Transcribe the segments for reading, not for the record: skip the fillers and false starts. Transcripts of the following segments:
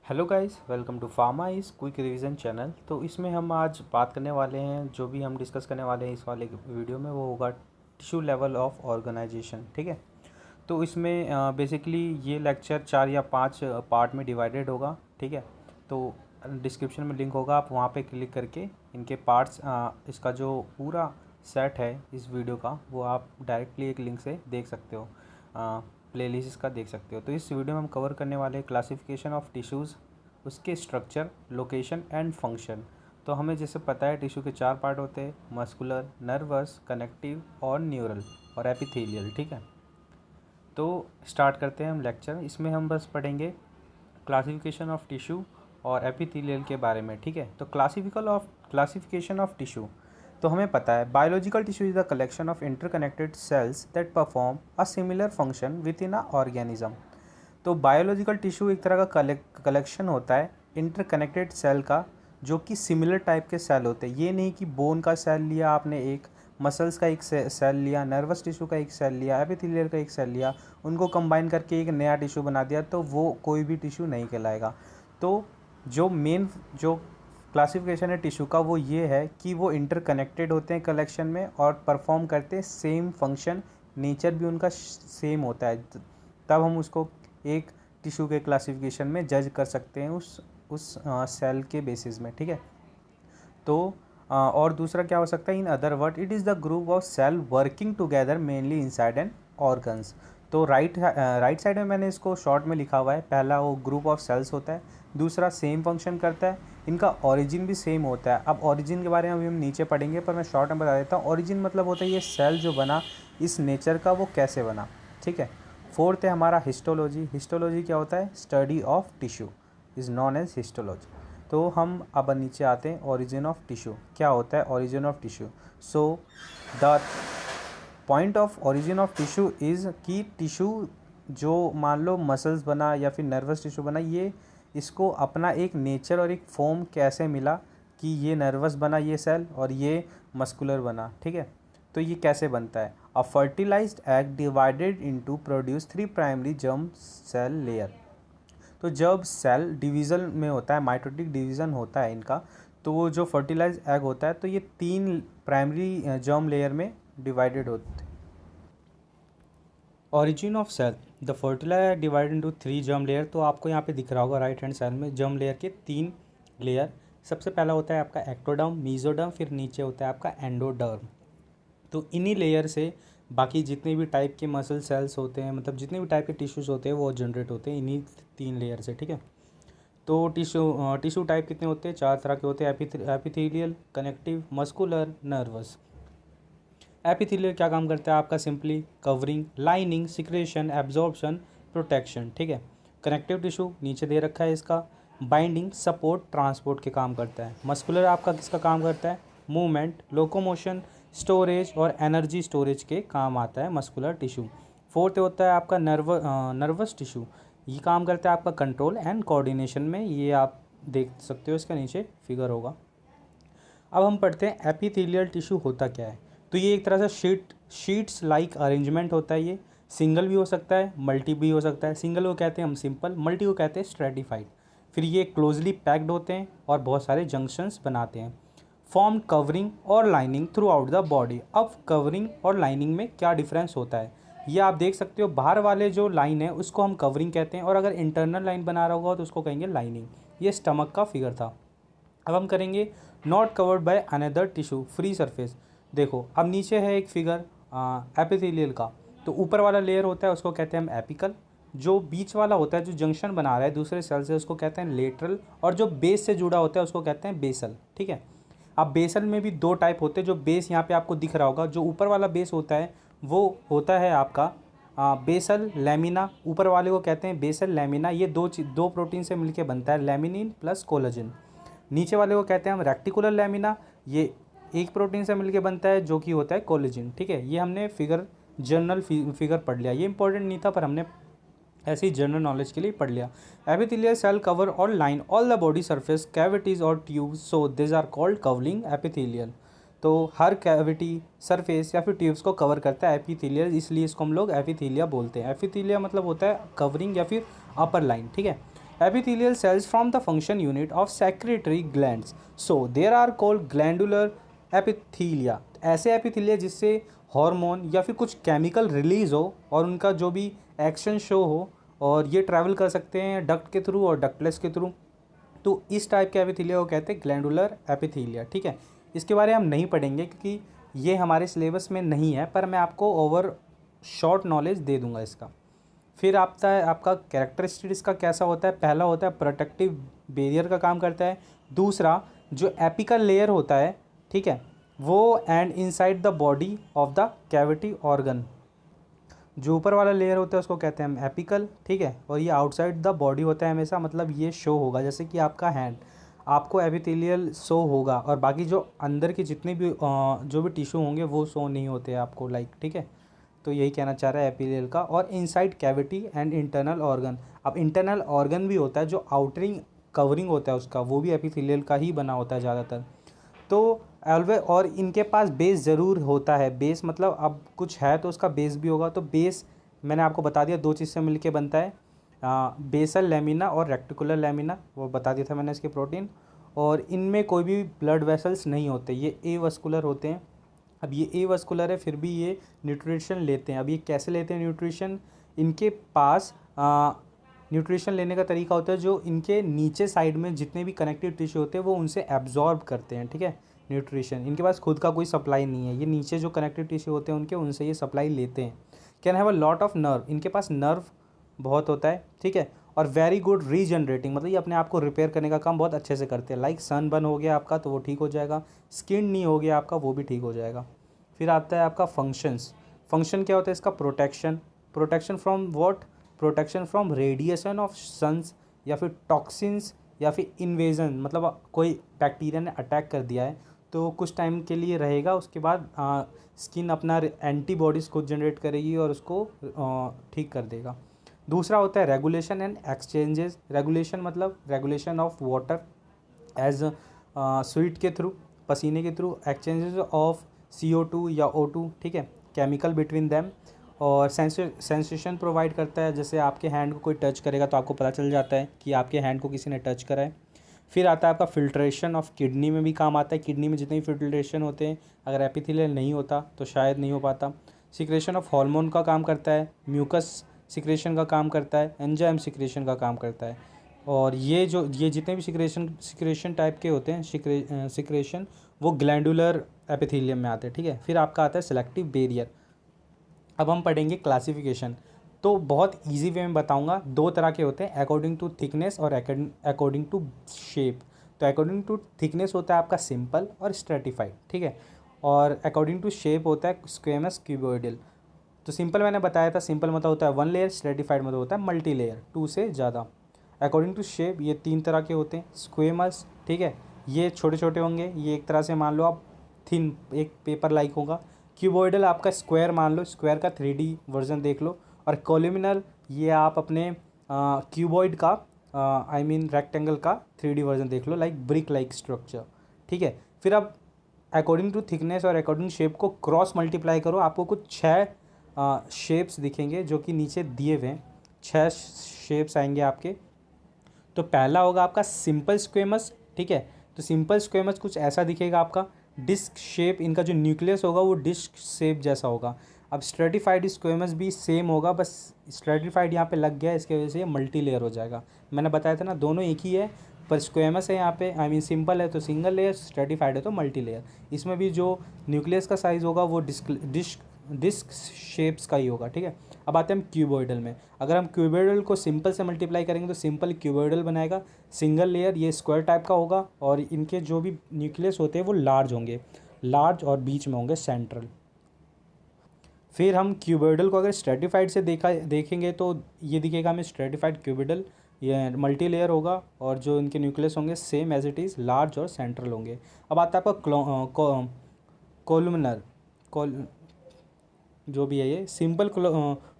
Hello guys, welcome to pharma is quick revision channel. तो इसमें हम आज बात करने वाले हैं, जो भी हम डिस्कस करने वाले हैं इस वाले वीडियो में वो होगा टिश्यू लेवल ऑफ ऑर्गेनाइजेशन। ठीक है। तो इसमें बेसिकली ये लेक्चर 4 या 5 पार्ट में डिवाइडेड होगा। ठीक है। तो डिस्क्रिप्शन में लिंक होगा, आप वहाँ पे क्लिक करके इनके पार्ट्स, इसका जो पूरा सेट है इस वीडियो का वो आप डायरेक्टली एक लिंक से देख सकते हो, प्लेलिस्ट इसका देख सकते हो। तो इस वीडियो में हम कवर करने वाले क्लासिफिकेशन ऑफ टिश्यूज़, उसके स्ट्रक्चर, लोकेशन एंड फंक्शन। तो हमें जैसे पता है टिश्यू के 4 पार्ट होते हैं, मस्कुलर, नर्वस, कनेक्टिव और न्यूरल और एपिथेलियल। ठीक है। तो स्टार्ट करते हैं हम लेक्चर। इसमें हम बस पढ़ेंगे क्लासिफिकेशन ऑफ टिश्यू और एपिथेलियल के बारे में। ठीक है। तो क्लासिफिकेशन ऑफ टिश्यू, तो हमें पता है biological tissue is the collection of interconnected cells that perform a similar function within a organism. तो बायोलॉजिकल टिश्यू एक तरह का कलेक्शन होता है इंटरकनेक्टेड सेल का, जो कि सिमिलर टाइप के सेल होते हैं। ये नहीं कि बोन का सेल लिया आपने एक, मसल्स का एक सेल लिया, नर्वस टिश्यू का एक सेल लिया, एपिथेलियल का एक सेल लिया, उनको कंबाइन करके एक नया टिश्यू बना दिया, तो वो कोई भी टिश्यू नहीं कहलाएगा। तो जो क्लासिफिकेशन है टिश्यू का वो ये है कि वो इंटरकनेक्टेड होते हैं कलेक्शन में और परफॉर्म करते हैं सेम फंक्शन, नेचर भी उनका सेम होता है। तब हम उसको एक टिश्यू के क्लासिफिकेशन में जज कर सकते हैं उस सेल के बेसिस में। ठीक है। तो और दूसरा क्या हो सकता है, in other word it is the group of cell working together mainly inside an organs. तो राइट साइड में मैंने इसको शॉर्ट में लिखा हुआ है। पहला वो ग्रुप ऑफ सेल्स होता है, दूसरा सेम फंक्शन करता है, इनका ओरिजिन भी सेम होता है। अब ओरिजिन के बारे में अभी हम नीचे पढ़ेंगे, पर मैं शॉर्ट में बता देता हूँ। ओरिजिन मतलब होता है ये सेल जो बना, इस नेचर का वो कैसे बना। ठीक है। फोर्थ है हमारा हिस्टोलॉजी। हिस्टोलॉजी क्या होता है, study of tissue is known as histology. तो हम अब नीचे आते हैं, ओरिजिन ऑफ टिश्यू क्या होता है। Origin of tissue, so the point of origin of tissue is कि टिश्यू जो मान लो मसल्स बना या फिर नर्वस टिश्यू बना, ये इसको अपना एक नेचर और एक फॉर्म कैसे मिला कि ये नर्वस बना ये सेल और ये मस्कुलर बना। ठीक है। तो ये कैसे बनता है, a fertilised egg divided into produce 3 primary germ cell layer. तो जब सेल डिवीज़न में होता है, माइटोटिक डिवीज़न होता है इनका, तो वो जो फर्टिलाइज एग होता है तो ये 3 प्राइमरी जर्म लेयर में डिवाइडेड होते हैं। Origin of cell, the fertilize divided into 3 germ layer. तो आपको यहाँ पे दिख रहा होगा राइट हैंड साइड में जर्म लेयर के 3 लेयर। सबसे पहला होता है आपका एक्टोडर्म, मीजोडर्म, फिर नीचे होता है आपका एंडोडर्म। तो इन्हीं लेयर से बाकी जितने भी टाइप के मसल सेल्स होते हैं, मतलब जितने भी टाइप के टिश्यूज़ होते हैं वो जनरेट होते हैं इन्हीं 3 लेयर से। ठीक है। तो टिश्यू टाइप कितने होते हैं, 4 तरह के होते हैं, epithelial, connective, muscular, nervous. Epithelial क्या काम करता है आपका, simply covering, lining, secretion, absorption, protection. ठीक है। कनेक्टिव टिश्यू नीचे दे रखा है इसका, बाइंडिंग, सपोर्ट, ट्रांसपोर्ट के काम करता है। मस्कुलर आपका किसका काम करता है, मूवमेंट, लोकोमोशन, स्टोरेज और एनर्जी स्टोरेज के काम आता है मस्कुलर टिश्यू। फोर्थ होता है आपका नर्वस टिश्यू। ये काम करता है आपका कंट्रोल एंड कोऑर्डिनेशन में। ये आप देख सकते हो, इसका नीचे फिगर होगा। अब हम पढ़ते हैं एपिथेलियल टिश्यू होता क्या है। तो ये एक तरह से शीट्स लाइक अरेंजमेंट होता है। ये सिंगल भी हो सकता है, मल्टी भी हो सकता है। सिंगल को कहते हैं हम सिंपल, मल्टी को कहते हैं स्ट्रेटिफाइड। फिर ये क्लोजली पैक्ड होते हैं और बहुत सारे जंक्शंस बनाते हैं। फॉर्म कवरिंग और lining through out the body. अब कवरिंग और लाइनिंग में क्या डिफरेंस होता है ये आप देख सकते हो। बाहर वाले जो लाइन है उसको हम कवरिंग कहते हैं, और अगर इंटरनल लाइन बना रहा होगा तो उसको कहेंगे लाइनिंग। ये स्टमक का फिगर था। अब हम करेंगे not covered by another tissue free surface. देखो अब नीचे है एक फिगर एपिथेलियल का। तो ऊपर वाला लेयर होता है उसको कहते हैं हम एपिकल, जो बीच वाला होता है जो जंक्शन बना रहा है दूसरे सेल से उसको कहते हैं लेटरल, और जो बेस से जुड़ा होता है उसको कहते हैं बेसल। ठीक है। अब बेसल में भी 2 टाइप होते हैं। जो बेस यहाँ पे आपको दिख रहा होगा, जो ऊपर वाला बेस होता है वो होता है आपका बेसल लैमिना। ऊपर वाले को कहते हैं बेसल लैमिना। ये दो प्रोटीन से मिलकर बनता है, लैमिनिन प्लस कोलेजन। नीचे वाले को कहते हैं हम रेक्टिकुलर लैमिना। ये एक प्रोटीन से मिलकर बनता है जो कि होता है कोलेजन। ठीक है। ये हमने जनरल फिगर पढ़ लिया। ये इंपॉर्टेंट नहीं था पर हमने ऐसे ही जनरल नॉलेज के लिए पढ़ लिया। एपिथेलियल सेल कवर और line all the body surface cavities और tubes, so this are called covering epithelial. तो हर कैविटी, सरफेस या फिर ट्यूब्स को कवर करता है एपिथेलियल, इसलिए इसको हम लोग एपिथेलिया बोलते हैं। एपिथेलिया मतलब होता है कवरिंग या फिर अपर लाइन। ठीक है। epithelial cells from the function unit of secretory glands, so there are called glandular epithelia। ऐसे एपिथीलिया जिससे हार्मोन या फिर कुछ केमिकल रिलीज हो और उनका जो भी एक्शन शो हो, और ये ट्रैवल कर सकते हैं डक्ट के थ्रू और डक्टलेस के थ्रू, तो इस टाइप के एपिथीलिया को कहते हैं ग्लैंडुलर एपिथीलिया। ठीक है, इसके बारे में हम नहीं पढ़ेंगे क्योंकि ये हमारे सिलेबस में नहीं है, पर मैं आपको ओवर शॉर्ट नॉलेज दे दूंगा इसका। फिर आता है आपका कैरेक्टरिस्टिक इसका कैसा होता है। पहला होता है प्रोटेक्टिव बैरियर का काम करता है। दूसरा जो एपिकल लेयर होता है, ठीक है, वो and inside the body of the cavity organ, जो ऊपर वाला लेयर होता है उसको कहते हैं हम एपिकल। ठीक है, और ये आउटसाइड द बॉडी होता है हमेशा, मतलब ये शो होगा, जैसे कि आपका हैंड, आपको एपिथेलियल शो होगा और बाकी जो अंदर के जितने भी जो भी टिश्यू होंगे वो शो नहीं होते आपको, लाइक। ठीक है, तो यही कहना चाह रहा है एपिथेलियल का। और inside cavity and internal organ, अब इंटरनल ऑर्गन भी होता है, जो आउटरिंग कवरिंग होता है उसका, वो भी एपिथेलियल का ही बना होता है ज़्यादातर। तो ऑलवे, और इनके पास बेस ज़रूर होता है। बेस मतलब अब कुछ है तो उसका बेस भी होगा। तो बेस मैंने आपको बता दिया, दो चीज़ से मिलके बनता है, बेसल लेमिना और रेक्टिकुलर लेमिना, वो बता दिया था मैंने इसके प्रोटीन। और इनमें कोई भी ब्लड वेसल्स नहीं होते, ये ए वस्कुलर होते हैं। अब ये ए वस्कुलर है, फिर भी ये न्यूट्रिशन लेते हैं। अब ये कैसे लेते हैं न्यूट्रिशन, इनके पास न्यूट्रिशन लेने का तरीका होता है जो इनके नीचे साइड में जितने भी कनेक्टिव टिश्यू होते हैं वो उनसे एब्जॉर्ब करते हैं। ठीक है, न्यूट्रिशन, इनके पास खुद का कोई सप्लाई नहीं है, ये नीचे जो कनेक्टिव टिश्यू होते हैं उनके, उनसे ये सप्लाई लेते हैं। Can have a lot of nerve, इनके पास नर्व बहुत होता है। ठीक है, और वेरी गुड रीजनरेटिंग, मतलब ये अपने आप को रिपेयर करने का काम बहुत अच्छे से करते हैं। लाइक सन बर्न हो गया आपका तो वो ठीक हो जाएगा, स्किन नहीं हो गया आपका वो भी ठीक हो जाएगा। फिर आता है आपका फंक्शंस। फंक्शन क्या होता है इसका, protection. Protection from what, protection from radiation of suns या फिर टॉक्सिन्स या फिर इन्वेजन, मतलब कोई बैक्टीरिया ने अटैक कर दिया है तो कुछ टाइम के लिए रहेगा, उसके बाद स्किन अपना एंटीबॉडीज़ खुद जनरेट करेगी और उसको ठीक कर देगा। दूसरा होता है रेगुलेशन एंड एक्सचेंजेस। रेगुलेशन मतलब regulation of water as sweat के थ्रू, पसीने के थ्रू, एक्सचेंजेस ऑफ CO2 या O2, ठीक है, केमिकल बिटवीन दैम। और सेंसेशन प्रोवाइड करता है, जैसे आपके हैंड को कोई टच करेगा तो आपको पता चल जाता है कि आपके हैंड को किसी ने टच करा है। फिर आता है आपका फिल्ट्रेशन ऑफ किडनी में भी काम आता है। किडनी में जितने भी फिल्ट्रेशन होते हैं, अगर एपिथेलियल नहीं होता तो शायद नहीं हो पाता। सिक्रेशन ऑफ हार्मोन का काम करता है, म्यूकस सिक्रेशन का काम करता है, एंजाइम सिक्रेशन का काम करता है। और ये जितने भी सिक्रेशन टाइप के होते हैं सिक्रेशन, वो ग्लैंडुलर एपिथेलियम में आते हैं। ठीक है, फिर आपका आता है सिलेक्टिव बैरियर। अब हम पढ़ेंगे क्लासिफिकेशन, तो बहुत इजी वे में बताऊंगा। दो तरह के होते हैं, अकॉर्डिंग टू थिकनेस और अकॉर्डिंग टू शेप। तो अकॉर्डिंग टू थिकनेस होता है आपका सिंपल और स्ट्रेटिफाइड, ठीक है, और अकॉर्डिंग टू शेप होता है स्क्वेमस क्यूबॉइडल। तो सिंपल मैंने बताया था, सिंपल मतलब होता है 1 लेयर, स्ट्रेटिफाइड मतलब होता है मल्टी लेयर, 2 से ज़्यादा। अकॉर्डिंग टू शेप ये 3 तरह के होते हैं। स्क्वेमस, ठीक है, ये छोटे छोटे होंगे, ये एक तरह से मान लो आप थिन, एक पेपर लाइक होगा। क्यूबॉइडल आपका स्क्वायर मान लो, स्क्वायर का 3D वर्जन देख लो। और कोलिमिनल, ये आप अपने क्यूबॉइड का आई मीन रेक्टेंगल का 3D वर्जन देख लो, लाइक ब्रिक लाइक स्ट्रक्चर। ठीक है, फिर अब अकॉर्डिंग टू थिकनेस और अकॉर्डिंग शेप को क्रॉस मल्टीप्लाई करो, आपको कुछ 6 शेप्स दिखेंगे जो कि नीचे दिए हुए हैं। 6 शेप्स आएंगे आपके। तो पहला होगा आपका सिंपल स्क्वेमस, ठीक है, तो सिंपल स्क्वेमस कुछ ऐसा दिखेगा आपका, डिस्क शेप, इनका जो न्यूक्लियस होगा वो डिस्क शेप जैसा होगा। अब स्ट्रेटिफाइड स्क्वेमस भी सेम होगा, बस स्ट्रेटिफाइड यहाँ पे लग गया, इसके वजह से ये मल्टी लेयर हो जाएगा। मैंने बताया था ना, दोनों एक ही है, पर स्क्वेमस है यहाँ पे, आई मीन सिंपल है तो सिंगल लेयर, स्ट्रेटिफाइड है तो मल्टी लेयर। इसमें भी जो न्यूक्लियस का साइज़ होगा वो डिस्क शेप्स का ही होगा। ठीक है, अब आते हैं हम क्यूबॉइडल में। अगर हम क्यूबॉइडल को सिंपल से मल्टीप्लाई करेंगे तो सिंपल क्यूबॉइडल बनाएगा। सिंगल लेयर ये स्क्वायर टाइप का होगा और इनके जो भी न्यूक्लियस होते हैं वो लार्ज होंगे, लार्ज और बीच में होंगे सेंट्रल। फिर हम क्यूबॉइडल को अगर स्ट्रेटिफाइड से देखेंगे तो ये दिखेगा हमें स्ट्रेटिफाइड क्यूबॉइडल, ये मल्टी लेयर होगा और जो इनके न्यूक्लियस होंगे same as it is large और सेंट्रल होंगे। अब आता है आपका कोलुमिनर, जो भी है ये सिंपल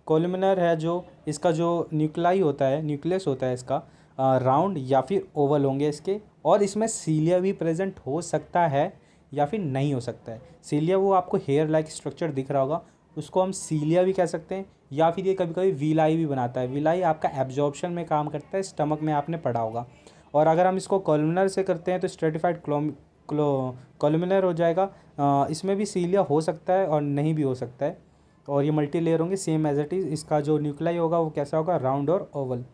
कोलुमिनर है, जो इसका जो न्यूक्लाई होता है, न्यूक्लियस होता है इसका राउंड या फिर ओवल होंगे इसके, और इसमें सीलिया भी प्रेजेंट हो सकता है या फिर नहीं हो सकता है। सीलिया वो आपको हेयर लाइक स्ट्रक्चर दिख रहा होगा, उसको हम सीलिया भी कह सकते हैं, या फिर ये कभी कभी विलाई भी बनाता है। विलाई आपका एब्जॉर्प्शन में काम करता है, स्टमक में आपने पढ़ा होगा। और अगर हम इसको कॉलमिनर से करते हैं तो स्ट्रेटिफाइड कॉलमिनर हो जाएगा। इसमें भी सीलिया हो सकता है और नहीं भी हो सकता है, और ये मल्टी लेयर होंगे सेम एज इट इज़। इसका जो न्यूक्लाई होगा वो कैसा होगा, राउंड और ओवल।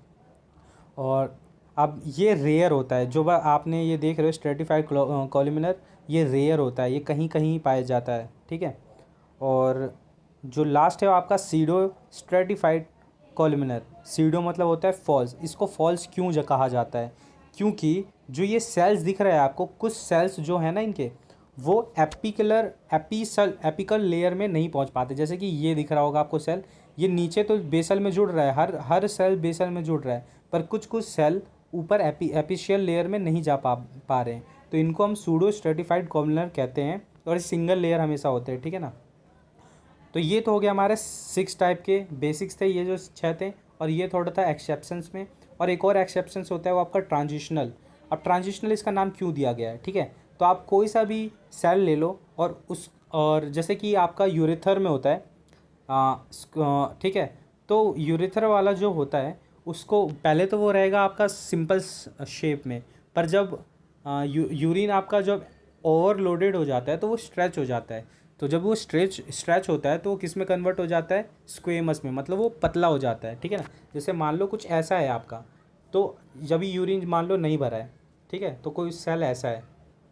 और अब ये रेयर होता है, जो आपने ये देख रहे हो स्ट्रेटिफाइड कॉलमिनर, ये रेयर होता है, ये कहीं कहीं पाया जाता है, ठीक है। और जो लास्ट है वो आपका सीडो स्ट्रेटिफाइड कॉलमिनर। सीडो मतलब होता है फॉल्स। इसको फॉल्स क्यों कहा जाता है, क्योंकि जो ये सेल्स दिख रहा है आपको, कुछ सेल्स जो है ना इनके, वो एपिकल लेयर में नहीं पहुंच पाते। जैसे कि ये दिख रहा होगा आपको सेल, ये नीचे तो बेसल में जुड़ रहा है, हर सेल बेसल में जुड़ रहा है, पर कुछ कुछ सेल ऊपर एपिशियल लेयर में नहीं जा पा रहे हैं, तो इनको हम सूडो स्ट्रेटिफाइड कॉलमिनर कहते हैं। और सिंगल लेयर हमेशा होते हैं, ठीक है ना। तो ये तो हो गया हमारे 6 टाइप के बेसिक्स थे, ये जो 6 थे। और ये थोड़ा था एक्सेप्शंस में, और एक और एक्सेप्शंस होता है वो आपका ट्रांजिशनल। अब ट्रांजिशनल इसका नाम क्यों दिया गया है, ठीक है। तो आप कोई सा भी सेल ले लो और जैसे कि आपका यूरेथर में होता है, ठीक है। तो यूरेथर वाला जो होता है उसको पहले तो वो रहेगा आपका सिंपल शेप में, पर जब यूरिन आपका जब ओवरलोडेड हो जाता है तो वो स्ट्रेच हो जाता है। तो जब वो स्ट्रेच होता है तो वो किस में कन्वर्ट हो जाता है, स्क्वेमस में, मतलब वो पतला हो जाता है, ठीक है ना। जैसे मान लो कुछ ऐसा है आपका, तो जब यूरिन मान लो नहीं भरा है, ठीक है, तो कोई सेल ऐसा है,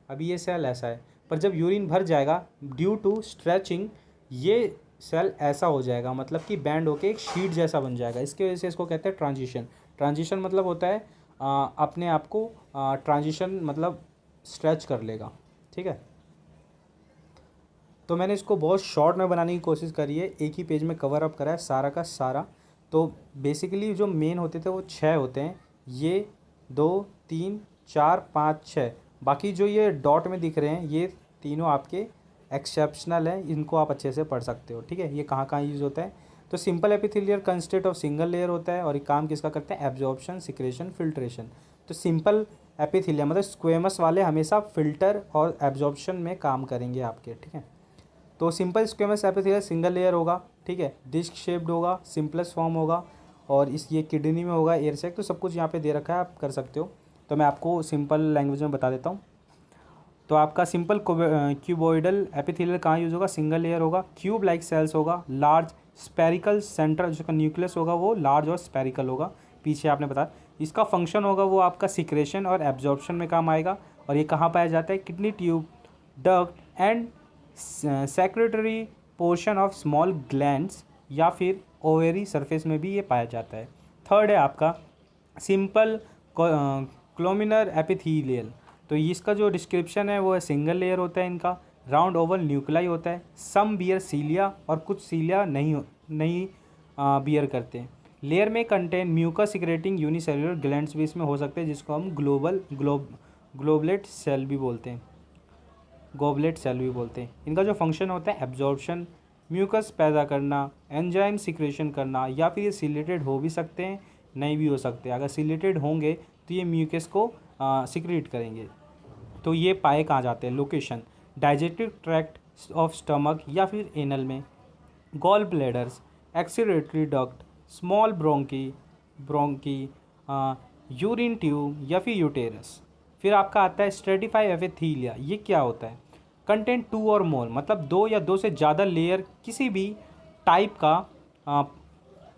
अभी ये सेल ऐसा है, पर जब यूरिन भर जाएगा ड्यू टू स्ट्रेचिंग, ये सेल ऐसा हो जाएगा, मतलब कि बैंड होके एक शीट जैसा बन जाएगा। इसके वजह से इसको कहते हैं ट्रांजिशन। ट्रांजिशन मतलब होता है अपने आप को ट्रांजिशन मतलब स्ट्रेच कर लेगा, ठीक है। तो मैंने इसको बहुत शॉर्ट में बनाने की कोशिश करी है, एक ही पेज में कवर अप करा है सारा का सारा। तो बेसिकली जो मेन होते थे वो 6 होते हैं, ये 2 3 4 5 6। बाकी जो ये डॉट में दिख रहे हैं ये तीनों आपके एक्सेप्शनल हैं, इनको आप अच्छे से पढ़ सकते हो, ठीक है। ये कहाँ कहाँ यूज़ होता है, तो simple epithelial consist of single layer होता है, और ये काम किसका करते हैं, एब्जॉर्प्शन, सिक्रेशन, फिल्ट्रेशन। तो सिंपल एपिथेलियम मतलब स्क्वेमस वाले हमेशा फिल्टर और एब्जॉर्प्शन में काम करेंगे आपके, ठीक है। तो simple squamous epithelial single layer होगा, ठीक है, डिस्क शेप्ड होगा, सिंपलेस्ट फॉर्म होगा, और ये किडनी में होगा, एयर सैक। तो सब कुछ यहाँ पे दे रखा है, आप कर सकते हो। तो मैं आपको सिंपल लैंग्वेज में बता देता हूँ। तो आपका सिंपल क्यूबॉइडल एपिथेलियल कहाँ यूज़ होगा, सिंगल लेयर होगा, क्यूब लाइक सेल्स होगा, लार्ज स्पेरिकल सेंटर जिसका न्यूक्लियस होगा वो लार्ज और स्पेरिकल होगा, पीछे आपने बताया। इसका फंक्शन होगा वो आपका सिक्रेशन और एब्जॉर्प्शन में काम आएगा। और ये कहाँ पाया जाता है, kidney tube, duct and secretary portion of small glands, या फिर ओवेरी सरफेस में भी ये पाया जाता है। थर्ड है आपका सिंपल क्लोमिनर एपिथेलियल। तो इसका जो डिस्क्रिप्शन है वो है सिंगल लेयर होता है इनका, राउंड ओवल न्यूक्लाई होता है, सम बियर सीलिया और कुछ सीलिया नहीं बियर करते हैं। लेयर में contain mucus secreting unicellular glands भी इसमें हो सकते हैं, जिसको हम ग्लोबलेट सेल भी बोलते हैं, गोबलेट सेल भी बोलते हैं। इनका जो फंक्शन होता है एब्जॉर्प्शन, म्यूकस पैदा करना, एंजाइम सिक्रेशन करना, या फिर ये सिलेटेड हो भी सकते हैं, नहीं भी हो सकते। अगर सिलेटेड होंगे तो ये म्यूकस को सिक्रेट करेंगे। तो ये पाए कहाँ जाते हैं, location digestive tract of stomach या फिर एनल में, gall bladders, excretory duct, small bronchi, urine tube या फिर यूटेरस। फिर आपका आता है स्ट्रेटिफाइड एपिथेलिया। ये क्या होता है, कंटेंट 2 और मोर, मतलब 2 या 2 से ज़्यादा लेयर किसी भी टाइप का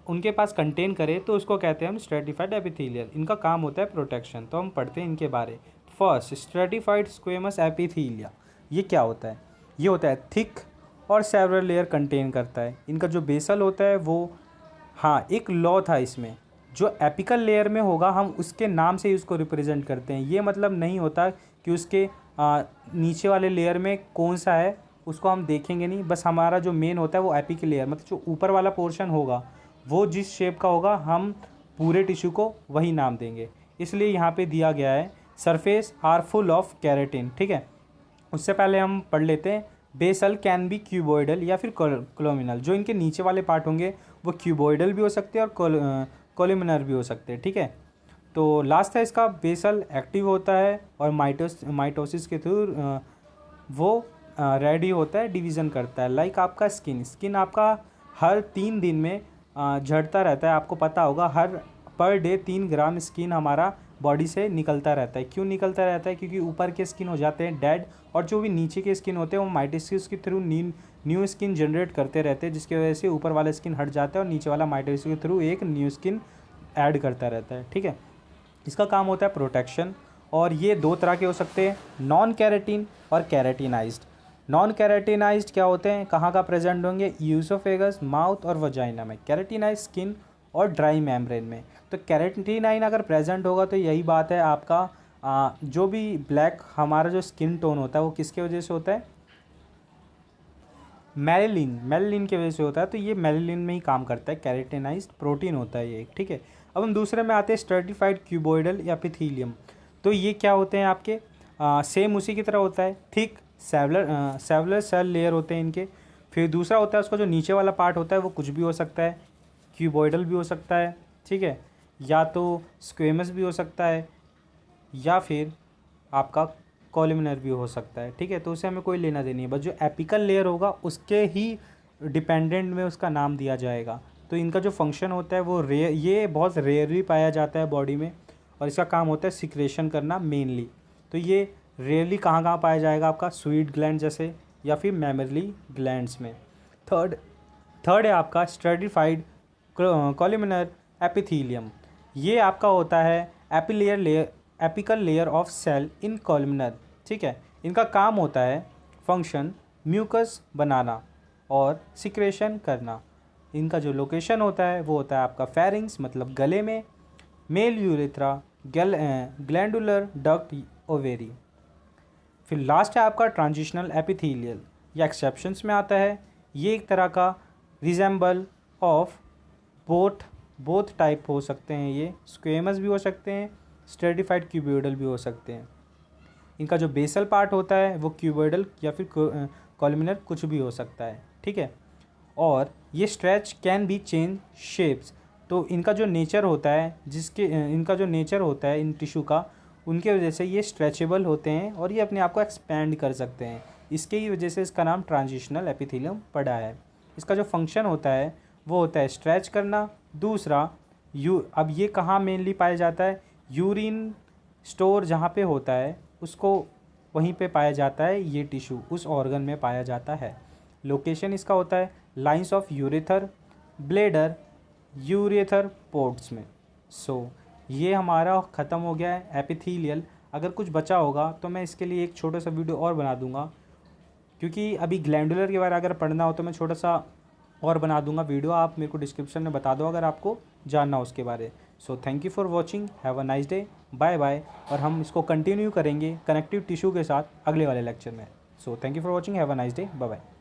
उनके पास कंटेन करे तो उसको कहते हैं हम स्ट्रेटिफाइड एपिथेलियल। इनका काम होता है प्रोटेक्शन। तो हम पढ़ते हैं इनके बारे। First, stratified squamous epithelia. ये क्या होता है, ये होता है थिक और सेवरल लेयर कंटेन करता है। इनका जो बेसल होता है वो, हाँ एक लॉ था इसमें, जो एपिकल लेयर में होगा हम उसके नाम से ही उसको रिप्रेजेंट करते हैं। ये मतलब नहीं होता कि उसके नीचे वाले लेयर में कौन सा है उसको हम देखेंगे नहीं, बस हमारा जो मेन होता है वो एपिकल लेयर, मतलब जो ऊपर वाला पोर्शन होगा वो जिस शेप का होगा हम पूरे टिश्यू को वही नाम देंगे। इसलिए यहाँ पे दिया गया है surface are full of keratin, ठीक है। उससे पहले हम पढ़ लेते हैं बेसल कैन बी क्यूबॉइडल या फिर कोलुमिनल। जो इनके नीचे वाले पार्ट होंगे वो क्यूबॉइडल भी हो सकते हैं और कोलुमिनर भी हो सकते हैं, ठीक है। तो लास्ट है इसका बेसल एक्टिव होता है और माइटोसिस के थ्रू वो रेडी होता है, डिवीज़न करता है। लाइक आपका स्किन आपका हर 3 दिन में झड़ता रहता है। आपको पता होगा हर पर डे 3 ग्राम स्किन हमारा बॉडी से निकलता रहता है। क्यों निकलता रहता है? क्योंकि ऊपर के स्किन हो जाते हैं डेड, और जो भी नीचे के स्किन होते हैं वो माइटोसिस के थ्रू न्यू स्किन जनरेट करते रहते हैं, जिसकी वजह से ऊपर वाला स्किन हट जाता है और नीचे वाला माइटोसिस के थ्रू एक न्यू स्किन ऐड करता रहता है। ठीक है, इसका काम होता है प्रोटेक्शन। और ये 2 तरह के हो सकते हैं, नॉन कैरेटिन और कैरेटिनाइज्ड। नॉन कैरेटिनाइज्ड क्या होते हैं, कहाँ का प्रेजेंट होंगे? यूसोफेगस, माउथ और वजाइना में। कैरेटिनाइज्ड स्किन और ड्राई मेम्ब्रेन में। तो कैरेटिनाइन अगर प्रेजेंट होगा तो यही बात है, आपका जो भी ब्लैक हमारा जो स्किन टोन होता है वो किसके वजह से होता है? मेलानिन की वजह से होता है। तो ये मेलानिन में ही काम करता है, कैरेटिनाइज्ड प्रोटीन होता है ये। ठीक है, अब हम दूसरे में आते हैं, स्ट्रेटिफाइड क्यूबॉइडल एपिथेलियम। तो ये क्या होते हैं आपके? सेम उसी की तरह होता है, थिक सेलुलर सेल लेयर होते हैं इनके। फिर दूसरा होता है उसका जो नीचे वाला पार्ट होता है वो कुछ भी हो सकता है, क्यूबॉइडल भी हो सकता है, ठीक है, या तो स्क्वेमस भी हो सकता है, या फिर आपका कॉलमनर भी हो सकता है। ठीक है, तो उसे हमें कोई लेना देनी है, बस जो एपिकल लेयर होगा उसके ही डिपेंडेंट में उसका नाम दिया जाएगा। तो इनका जो फंक्शन होता है वो ये बहुत रेयरली पाया जाता है बॉडी में, और इसका काम होता है सिक्रेशन करना मेनली। तो ये रेयरली कहाँ कहाँ पाया जाएगा? आपका स्वीट ग्लैंड जैसे, या फिर मैमरी ग्लैंड्स में। थर्ड है आपका स्ट्रेटिफाइड कॉलमनर एपिथेलियम। ये आपका होता है apical layer of cell in columnar. ठीक है, इनका काम होता है फंक्शन म्यूकस बनाना और सिक्रेशन करना। इनका जो लोकेशन होता है वो होता है आपका फेरिंग्स, मतलब गले में, male urethra, glandular duct, ovary. फिर लास्ट है आपका ट्रांजिशनल एपिथेलियल, या एक्सेप्शंस में आता है। ये एक तरह का रिजेंबल ऑफ बोथ टाइप हो सकते हैं, ये स्क्वेमस भी हो सकते हैं, स्ट्रेटिफाइड क्यूबॉइडल भी हो सकते हैं। इनका जो बेसल पार्ट होता है वो क्यूबॉइडल या फिर कॉलमनर कुछ भी हो सकता है। ठीक है, और ये stretch can be change shapes. तो इनका जो नेचर होता है इन टिश्यू का, उनके वजह से ये स्ट्रेचेबल होते हैं और ये अपने आप को एक्सपैंड कर सकते हैं। इसके ही वजह से इसका नाम ट्रांजिशनल एपिथेलियम पड़ा है। इसका जो फंक्शन होता है वो होता है स्ट्रेच करना। दूसरा अब ये कहाँ मेनली पाया जाता है? यूरिन स्टोर जहाँ पे होता है उसको वहीं पे पाया जाता है, ये टिश्यू उस ऑर्गन में पाया जाता है। लोकेशन इसका होता है lines of ureter, bladder, ureter ports में। ये हमारा ख़त्म हो गया है एपिथेलियल। अगर कुछ बचा होगा तो मैं इसके लिए एक छोटा सा वीडियो और बना दूंगा, क्योंकि अभी ग्लैंडुलर के बारे में अगर पढ़ना हो तो मैं छोटा सा और बना दूंगा वीडियो। आप मेरे को डिस्क्रिप्शन में बता दो अगर आपको जानना हो उसके बारे। Thank you for watching, have a nice day, bye bye. और हम इसको कंटिन्यू करेंगे कनेक्टिव टिश्यू के साथ अगले वाले लेक्चर में। Thank you for watching, have a nice day, bye bye.